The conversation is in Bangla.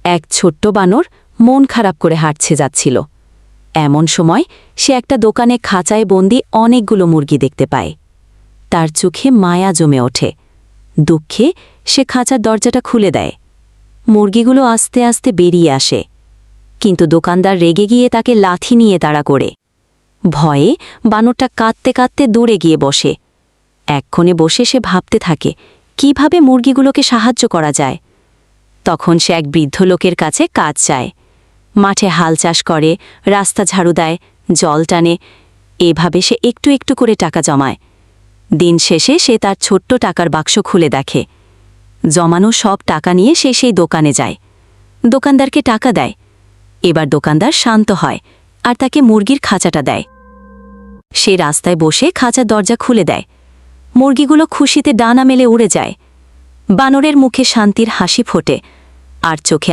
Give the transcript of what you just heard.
এক ছোট্ট বানর মন খারাপ করে হাঁটছে যাচ্ছিল। এমন সময় সে একটা দোকানে খাঁচায় বন্দি অনেকগুলো মুরগি দেখতে পায়। তার চোখে মায়া জমে ওঠে। দুঃখে সে খাঁচার দরজাটা খুলে দেয়। মুরগিগুলো আস্তে আস্তে বেরিয়ে আসে, কিন্তু দোকানদার রেগে গিয়ে তাকে লাথি নিয়ে তাড়া করে। ভয়ে বানরটা কাঁদতে কাঁদতে দূরে গিয়ে বসে। এক্ষণে বসে সে ভাবতে থাকে কিভাবে মুরগিগুলোকে সাহায্য করা যায়। তখন সে এক বৃদ্ধ লোকের কাছে কাজ চায়। মাঠে হাল চাষ করে, রাস্তা ঝাড়ু দেয়, জল টানে। এভাবে সে একটু একটু করে টাকা জমায়। দিন শেষে সে তার ছোট্ট টাকার বাক্স খুলে দেখে। জমানো সব টাকা নিয়ে সে সেই দোকানে যায়। দোকানদারকে টাকা দেয়। এবার দোকানদার শান্ত হয় আর তাকে মুরগির খাঁচাটা দেয়। সে রাস্তায় বসে খাঁচার দরজা খুলে দেয়। মুরগিগুলো খুশিতে ডানা মেলে উড়ে যায়। বানরের মুখে শান্তির হাসি ফোটে আর চোখে